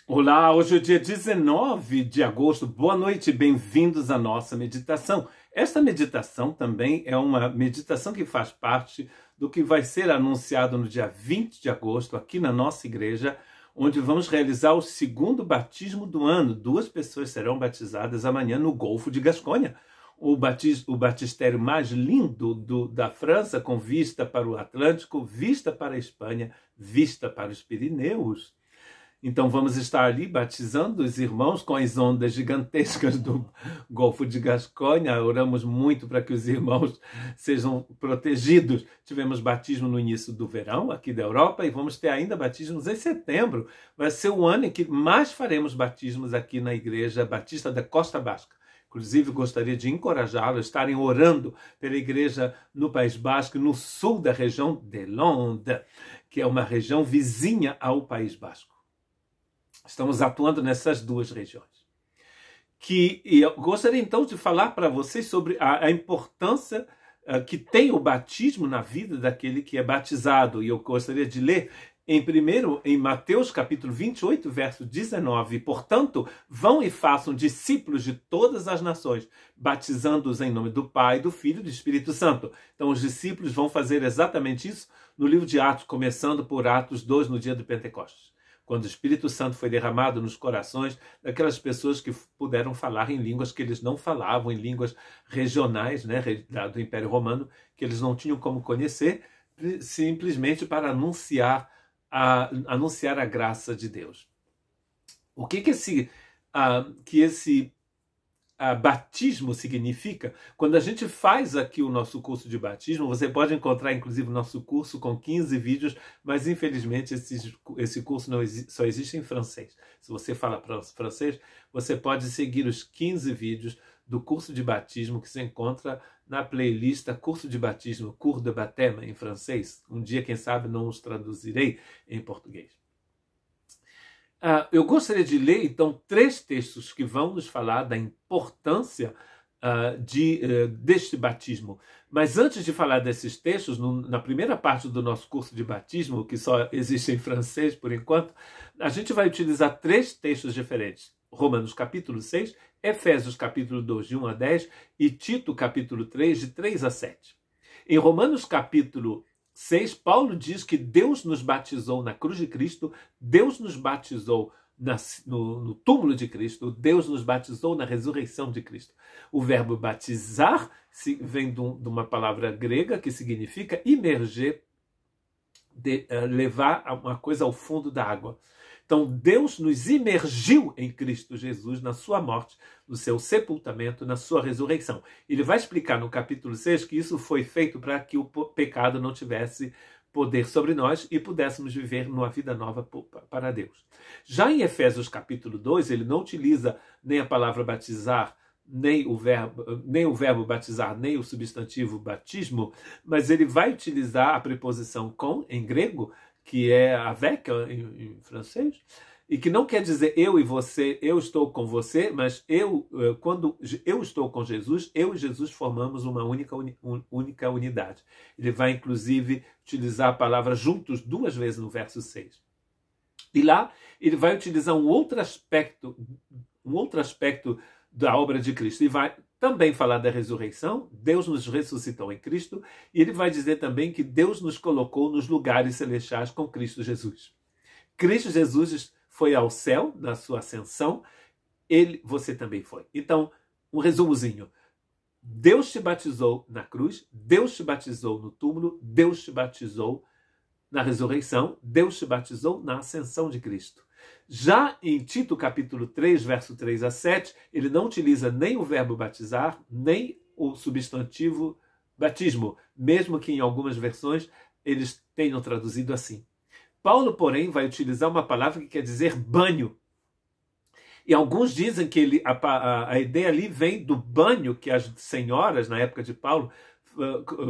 Olá, hoje é o dia 19 de agosto. Boa noite, bem-vindos à nossa meditação. Esta meditação também é uma meditação que faz parte do que vai ser anunciado no dia 20 de agosto aqui na nossa igreja, onde vamos realizar o segundo batismo do ano. 2 pessoas serão batizadas amanhã no Golfo de Gasconha, o batistério mais lindo da França, com vista para o Atlântico, vista para a Espanha, vista para os Pirineus. Então vamos estar ali batizando os irmãos com as ondas gigantescas do Golfo de Gasconha. Oramos muito para que os irmãos sejam protegidos. Tivemos batismo no início do verão aqui da Europa e vamos ter ainda batismos em setembro. Vai ser o ano em que mais faremos batismos aqui na Igreja Batista da Costa Basca. Inclusive, gostaria de encorajá-los a estarem orando pela igreja no País Basco, no sul da região de Landes, que é uma região vizinha ao País Basco. Estamos atuando nessas 2 regiões. E eu gostaria então de falar para vocês sobre a importância que tem o batismo na vida daquele que é batizado. E eu gostaria de ler em Mateus capítulo 28, verso 19. Portanto, vão e façam discípulos de todas as nações, batizando-os em nome do Pai, do Filho e do Espírito Santo. Então os discípulos vão fazer exatamente isso no livro de Atos, começando por Atos 2, no dia do Pentecostes, quando o Espírito Santo foi derramado nos corações daquelas pessoas que puderam falar em línguas que eles não falavam, em línguas regionais, né, do Império Romano, que eles não tinham como conhecer, simplesmente para anunciar a graça de Deus. O que esse batismo significa? Quando a gente faz aqui o nosso curso de batismo, você pode encontrar inclusive o nosso curso com 15 vídeos, mas infelizmente esse curso só existe em francês. Se você fala francês, você pode seguir os 15 vídeos do curso de batismo que se encontra na playlist Curso de Batismo, Cours de Baptême em francês. Um dia, quem sabe, não os traduzirei em português. Eu gostaria de ler, então, 3 textos que vão nos falar da importância deste batismo. Mas antes de falar desses textos, na primeira parte do nosso curso de batismo, que só existe em francês por enquanto, a gente vai utilizar 3 textos diferentes. Romanos capítulo 6, Efésios capítulo 2, de 1 a 10 e Tito capítulo 3, de 3 a 7. Em Romanos capítulo 6, Paulo diz que Deus nos batizou na cruz de Cristo, Deus nos batizou no túmulo de Cristo, Deus nos batizou na ressurreição de Cristo. O verbo batizar vem de uma palavra grega que significa imerger, levar uma coisa ao fundo da água. Então Deus nos imergiu em Cristo Jesus, na sua morte, no seu sepultamento, na sua ressurreição. Ele vai explicar no capítulo 6 que isso foi feito para que o pecado não tivesse poder sobre nós e pudéssemos viver numa vida nova para Deus. Já em Efésios capítulo 2, ele não utiliza nem a palavra batizar, nem o verbo batizar, nem o substantivo batismo, mas ele vai utilizar a preposição com, em grego, que é avec em francês, e que não quer dizer eu e você, eu estou com você, mas quando eu estou com Jesus, eu e Jesus formamos uma única unidade. Ele vai, inclusive, utilizar a palavra juntos 2 vezes no verso 6. E lá ele vai utilizar um outro aspecto da obra de Cristo. E vai também falar da ressurreição. Deus nos ressuscitou em Cristo. E ele vai dizer também que Deus nos colocou nos lugares celestiais com Cristo Jesus. Cristo Jesus foi ao céu na sua ascensão. Você também foi. Então, um resumozinho. Deus te batizou na cruz. Deus te batizou no túmulo. Deus te batizou na ressurreição. Deus te batizou na ascensão de Cristo. Já em Tito capítulo 3, verso 3 a 7, ele não utiliza nem o verbo batizar, nem o substantivo batismo, mesmo que em algumas versões eles tenham traduzido assim. Paulo, porém, vai utilizar uma palavra que quer dizer banho. E alguns dizem que a ideia ali vem do banho que as senhoras, na época de Paulo,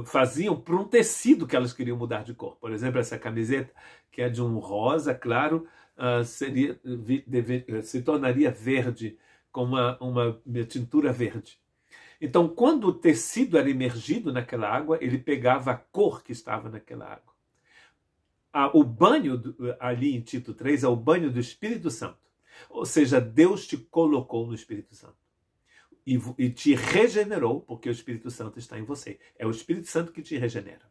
faziam por um tecido que elas queriam mudar de cor. Por exemplo, essa camiseta, que é de um rosa claro, se tornaria verde, com uma tintura verde. Então, quando o tecido era imergido naquela água, ele pegava a cor que estava naquela água. O banho ali em Tito 3 é o banho do Espírito Santo. Ou seja, Deus te colocou no Espírito Santo e te regenerou, porque o Espírito Santo está em você. É o Espírito Santo que te regenera.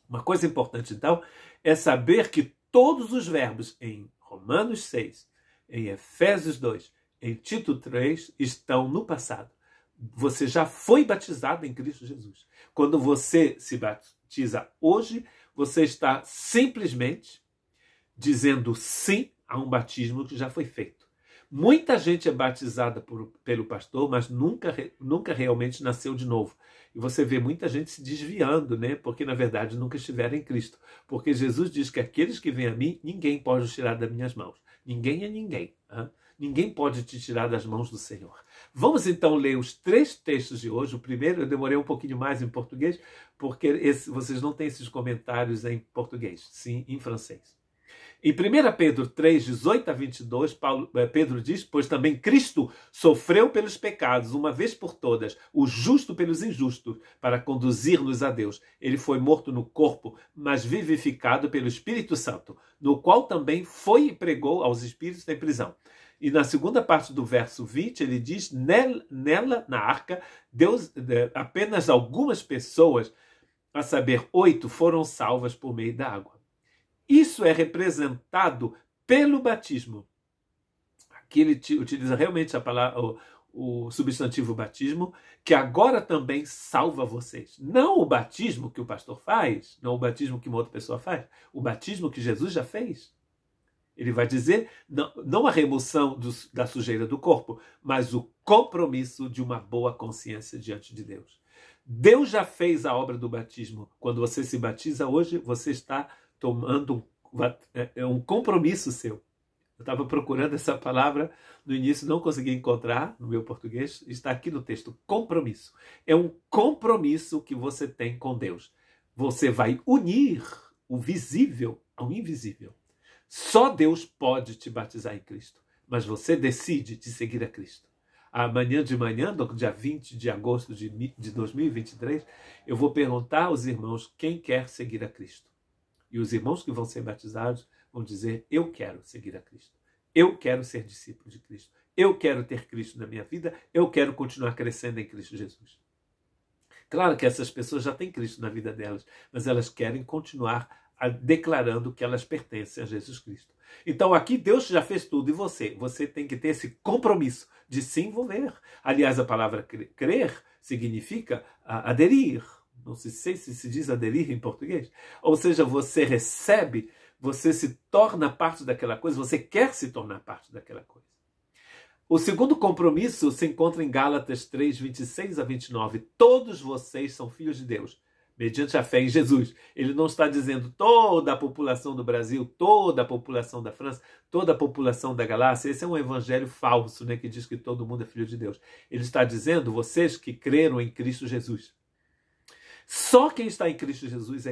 Uma coisa importante, então, é saber que todos os verbos em Romanos 6, em Efésios 2, em Tito 3, estão no passado. Você já foi batizado em Cristo Jesus. Quando você se batiza hoje, você está simplesmente dizendo sim a um batismo que já foi feito. Muita gente é batizada pelo pastor, mas nunca realmente nasceu de novo. E você vê muita gente se desviando, né? Porque na verdade nunca estiveram em Cristo. Porque Jesus diz que aqueles que vêm a mim, ninguém pode os tirar das minhas mãos. Ninguém é ninguém. Hein? Ninguém pode te tirar das mãos do Senhor. Vamos então ler os 3 textos de hoje. O primeiro eu demorei um pouquinho mais em português, porque vocês não têm esses comentários em português, sim em francês. Em 1 Pedro 3, 18 a 22, Pedro diz: pois também Cristo sofreu pelos pecados, uma vez por todas, o justo pelos injustos, para conduzir-nos a Deus. Ele foi morto no corpo, mas vivificado pelo Espírito Santo, no qual também foi e pregou aos espíritos em prisão. E na segunda parte do verso 20, ele diz: nela, na arca, Deus, apenas algumas pessoas, a saber, 8, foram salvas por meio da água. Isso é representado pelo batismo. Aqui ele utiliza realmente a palavra, o substantivo batismo, que agora também salva vocês. Não o batismo que o pastor faz, não o batismo que uma outra pessoa faz, o batismo que Jesus já fez. Ele vai dizer, não a remoção da sujeira do corpo, mas o compromisso de uma boa consciência diante de Deus. Deus já fez a obra do batismo. Quando você se batiza hoje, você está tomando um compromisso seu. Eu estava procurando essa palavra no início, não consegui encontrar no meu português, está aqui no texto, compromisso. É um compromisso que você tem com Deus. Você vai unir o visível ao invisível. Só Deus pode te batizar em Cristo, mas você decide de seguir a Cristo. Amanhã de manhã, no dia 20 de agosto de 2023, eu vou perguntar aos irmãos quem quer seguir a Cristo. E os irmãos que vão ser batizados vão dizer: eu quero seguir a Cristo. Eu quero ser discípulo de Cristo. Eu quero ter Cristo na minha vida. Eu quero continuar crescendo em Cristo Jesus. Claro que essas pessoas já têm Cristo na vida delas, mas elas querem continuar declarando que elas pertencem a Jesus Cristo. Então aqui Deus já fez tudo e você tem que ter esse compromisso de se envolver. Aliás, a palavra crer significa aderir. Não sei se se diz aderir em português. Ou seja, você recebe, você se torna parte daquela coisa, você quer se tornar parte daquela coisa. O segundo compromisso se encontra em Gálatas 3, 26 a 29. Todos vocês são filhos de Deus, mediante a fé em Jesus. Ele não está dizendo toda a população do Brasil, toda a população da França, toda a população da Galácia. Esse é um evangelho falso, né, que diz que todo mundo é filho de Deus. Ele está dizendo vocês que creram em Cristo Jesus. Só quem está em Cristo Jesus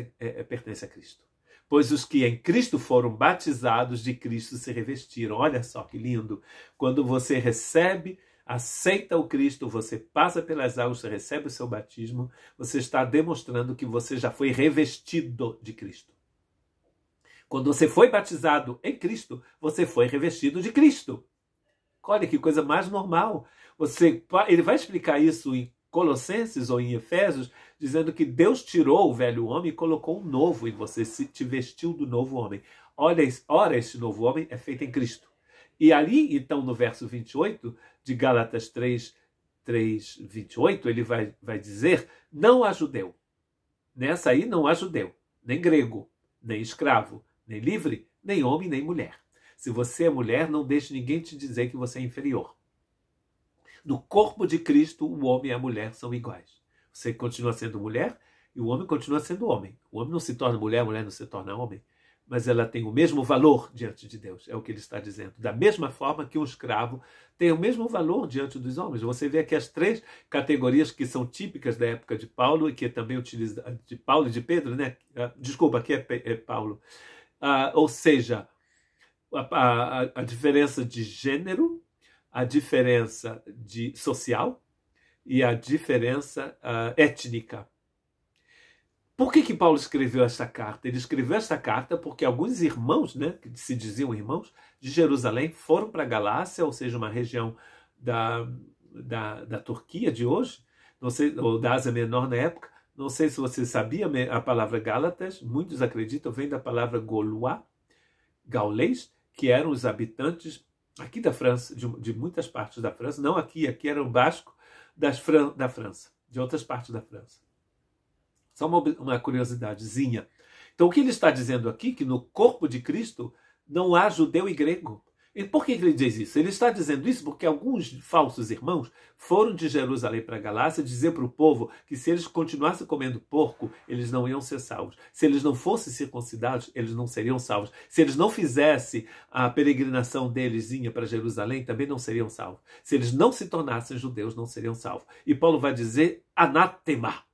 pertence a Cristo. Pois os que em Cristo foram batizados de Cristo se revestiram. Olha só que lindo. Quando você recebe, aceita o Cristo, você passa pelas águas, você recebe o seu batismo, você está demonstrando que você já foi revestido de Cristo. Quando você foi batizado em Cristo, você foi revestido de Cristo. Olha que coisa mais normal. Ele vai explicar isso em Colossenses ou em Efésios, dizendo que Deus tirou o velho homem e colocou um novo em você, te vestiu do novo homem. Ora, esse novo homem é feito em Cristo. E ali, então, no verso 28 de Gálatas 3, 28, ele vai dizer: não há judeu. Nessa aí não há judeu, nem grego, nem escravo, nem livre, nem homem, nem mulher. Se você é mulher, não deixe ninguém te dizer que você é inferior. No corpo de Cristo, o homem e a mulher são iguais. Você continua sendo mulher e o homem continua sendo homem. O homem não se torna mulher, a mulher não se torna homem. Mas ela tem o mesmo valor diante de Deus, é o que ele está dizendo. Da mesma forma que um escravo tem o mesmo valor diante dos homens. Você vê aqui as 3 categorias que são típicas da época de Paulo e que também utiliza de Paulo e de Pedro, né? Desculpa, aqui é Paulo. Ou seja, a diferença de gênero, a diferença social e a diferença étnica. Por que Paulo escreveu esta carta? Ele escreveu esta carta porque alguns irmãos, né, que se diziam irmãos, de Jerusalém foram para a Galácia, ou seja, uma região da Turquia de hoje, não sei, ou da Ásia Menor na época. Não sei se você sabia, a palavra Gálatas, muitos acreditam, vem da palavra Gaulois, gaulês, que eram os habitantes aqui da França, de muitas partes da França, não aqui era o basco da França, de outras partes da França. Só uma curiosidadezinha. Então, o que ele está dizendo aqui, que no corpo de Cristo não há judeu e grego. E por que ele diz isso? Ele está dizendo isso porque alguns falsos irmãos foram de Jerusalém para a Galácia dizer para o povo que se eles continuassem comendo porco, eles não iam ser salvos. Se eles não fossem circuncidados, eles não seriam salvos. Se eles não fizessem a peregrinação deles para Jerusalém, também não seriam salvos. Se eles não se tornassem judeus, não seriam salvos. E Paulo vai dizer anátema.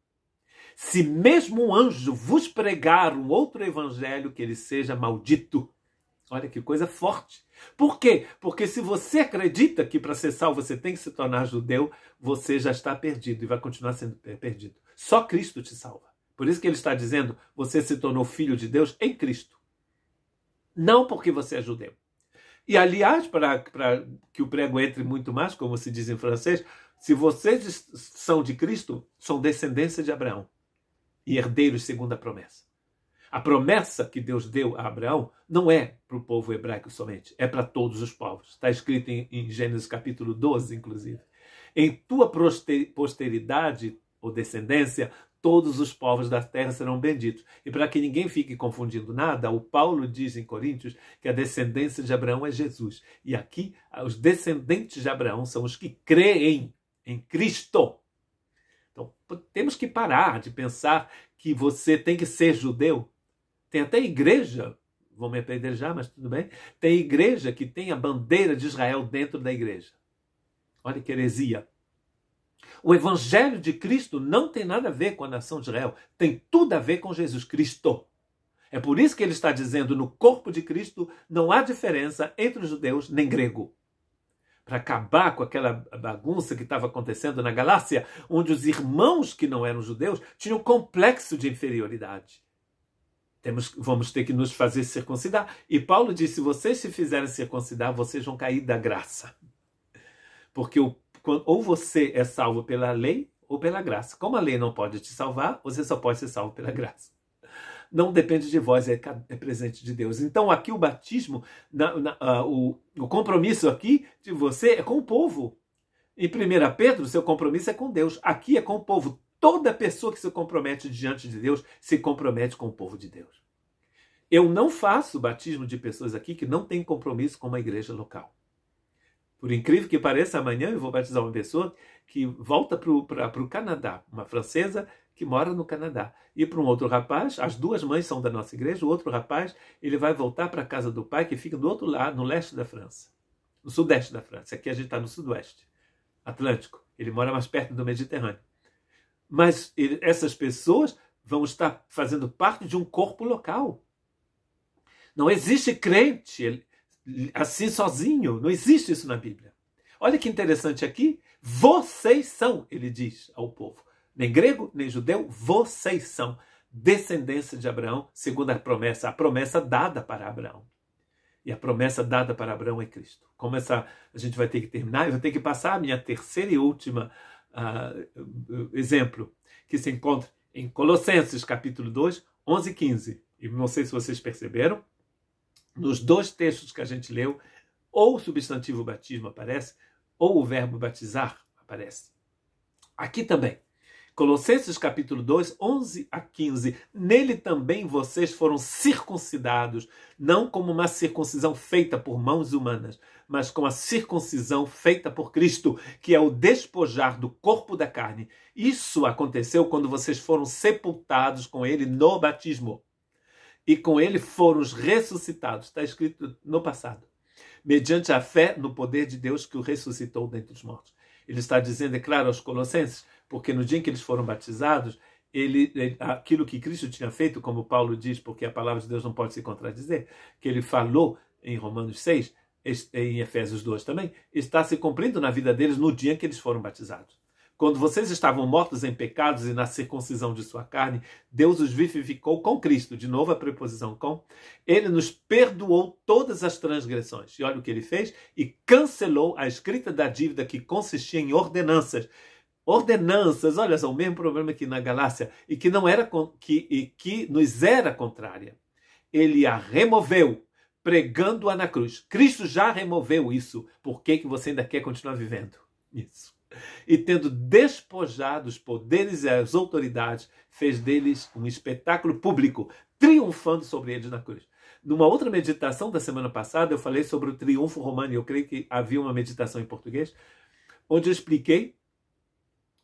Se mesmo um anjo vos pregar um outro evangelho, que ele seja maldito. Olha que coisa forte. Por quê? Porque se você acredita que para ser salvo você tem que se tornar judeu, você já está perdido e vai continuar sendo perdido. Só Cristo te salva. Por isso que ele está dizendo, você se tornou filho de Deus em Cristo. Não porque você é judeu. E, aliás, para que o prego entre muito mais, como se diz em francês, se vocês são de Cristo, são descendência de Abraão e herdeiros segundo a promessa. A promessa que Deus deu a Abraão não é para o povo hebraico somente, é para todos os povos. Está escrito em Gênesis capítulo 12, inclusive. Em tua posteridade ou descendência, todos os povos da terra serão benditos. E para que ninguém fique confundindo nada, o Paulo diz em Coríntios que a descendência de Abraão é Jesus. E aqui, os descendentes de Abraão são os que creem em Cristo. Então, temos que parar de pensar que você tem que ser judeu. Tem até igreja, vou me apedrejar, mas tudo bem, tem igreja que tem a bandeira de Israel dentro da igreja. Olha que heresia. O evangelho de Cristo não tem nada a ver com a nação de Israel, tem tudo a ver com Jesus Cristo. É por isso que ele está dizendo, no corpo de Cristo não há diferença entre os judeus nem grego. Para acabar com aquela bagunça que estava acontecendo na Galácia, onde os irmãos que não eram judeus tinham um complexo de inferioridade. Vamos ter que nos fazer circuncidar. E Paulo disse, se vocês se fizerem circuncidar, vocês vão cair da graça. Porque ou você é salvo pela lei ou pela graça. Como a lei não pode te salvar, você só pode ser salvo pela graça. Não depende de vós, é presente de Deus. Então aqui o batismo, o compromisso aqui de você é com o povo. Em 1 Pedro, seu compromisso é com Deus. Aqui é com o povo. Toda pessoa que se compromete diante de Deus se compromete com o povo de Deus. Eu não faço batismo de pessoas aqui que não têm compromisso com uma igreja local. Por incrível que pareça, amanhã eu vou batizar uma pessoa que volta para o Canadá, uma francesa que mora no Canadá. E para um outro rapaz, as duas mães são da nossa igreja, o outro rapaz ele vai voltar para a casa do pai que fica do outro lado, no leste da França. No sudeste da França. Aqui a gente está no sudoeste Atlântico. Ele mora mais perto do Mediterrâneo. Mas essas pessoas vão estar fazendo parte de um corpo local. Não existe crente assim sozinho. Não existe isso na Bíblia. Olha que interessante aqui. Vocês são, ele diz ao povo. Nem grego, nem judeu, vocês são descendência de Abraão, segundo a promessa dada para Abraão. E a promessa dada para Abraão é Cristo. Como a gente vai ter que terminar, eu vou ter que passar a minha terceira e última exemplo, que se encontra em Colossenses capítulo 2, 11 e 15. E não sei se vocês perceberam, nos dois textos que a gente leu, ou o substantivo batismo aparece, ou o verbo batizar aparece. Aqui também, Colossenses capítulo 2, 11 a 15. Nele também vocês foram circuncidados, não como uma circuncisão feita por mãos humanas, mas com a circuncisão feita por Cristo, que é o despojar do corpo da carne. Isso aconteceu quando vocês foram sepultados com ele no batismo. E com ele foram ressuscitados. Está escrito no passado. Mediante a fé no poder de Deus que o ressuscitou dentre os mortos. Ele está dizendo, é claro, aos Colossenses, porque no dia em que eles foram batizados, aquilo que Cristo tinha feito, como Paulo diz, porque a palavra de Deus não pode se contradizer, que ele falou em Romanos 6, em Efésios 2 também, está se cumprindo na vida deles no dia em que eles foram batizados. Quando vocês estavam mortos em pecados e na circuncisão de sua carne, Deus os vivificou com Cristo. De novo a preposição com. Ele nos perdoou todas as transgressões. E olha o que ele fez. E cancelou a escrita da dívida que consistia em ordenanças. Ordenanças, olha só, o mesmo problema aqui na Galácia. E que nos era contrária. Ele a removeu, pregando-a na cruz. Cristo já removeu isso. Por que você ainda quer continuar vivendo isso? E tendo despojado os poderes e as autoridades, fez deles um espetáculo público, triunfando sobre eles na cruz. Numa outra meditação da semana passada, eu falei sobre o triunfo romano, e eu creio que havia uma meditação em português, onde eu expliquei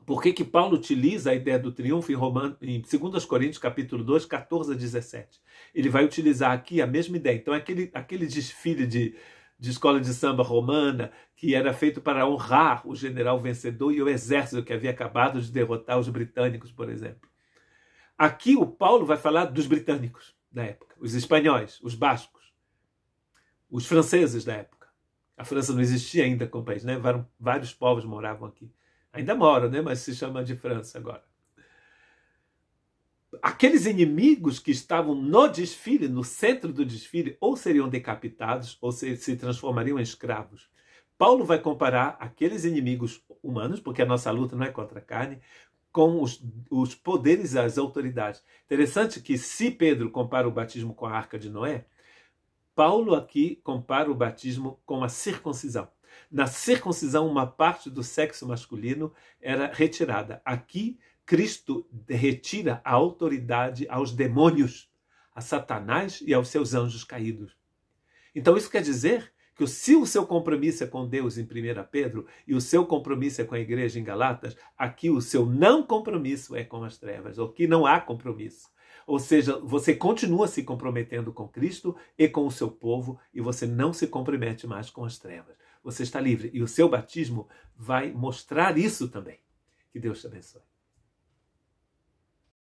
por que Paulo utiliza a ideia do triunfo em 2 Coríntios, capítulo 2, 14 a 17. Ele vai utilizar aqui a mesma ideia. Então, aquele desfile de escola de samba romana, que era feito para honrar o general vencedor e o exército que havia acabado de derrotar os britânicos, por exemplo. Aqui o Paulo vai falar dos britânicos da época, os espanhóis, os bascos, os franceses da época. A França não existia ainda como país, né? Vários povos moravam aqui. Ainda moram, né? Mas se chama de França agora. Aqueles inimigos que estavam no desfile, no centro do desfile, ou seriam decapitados ou se transformariam em escravos. Paulo vai comparar aqueles inimigos humanos, porque a nossa luta não é contra a carne, com os poderes e as autoridades. Interessante que se Pedro compara o batismo com a arca de Noé, Paulo aqui compara o batismo com a circuncisão. Na circuncisão, uma parte do sexo masculino era retirada. Aqui, Cristo retira a autoridade aos demônios, a Satanás e aos seus anjos caídos. Então isso quer dizer que se o seu compromisso é com Deus em 1 Pedro e o seu compromisso é com a igreja em Galatas, aqui o seu não compromisso é com as trevas, ou que não há compromisso. Ou seja, você continua se comprometendo com Cristo e com o seu povo e você não se compromete mais com as trevas. Você está livre e o seu batismo vai mostrar isso também. Que Deus te abençoe.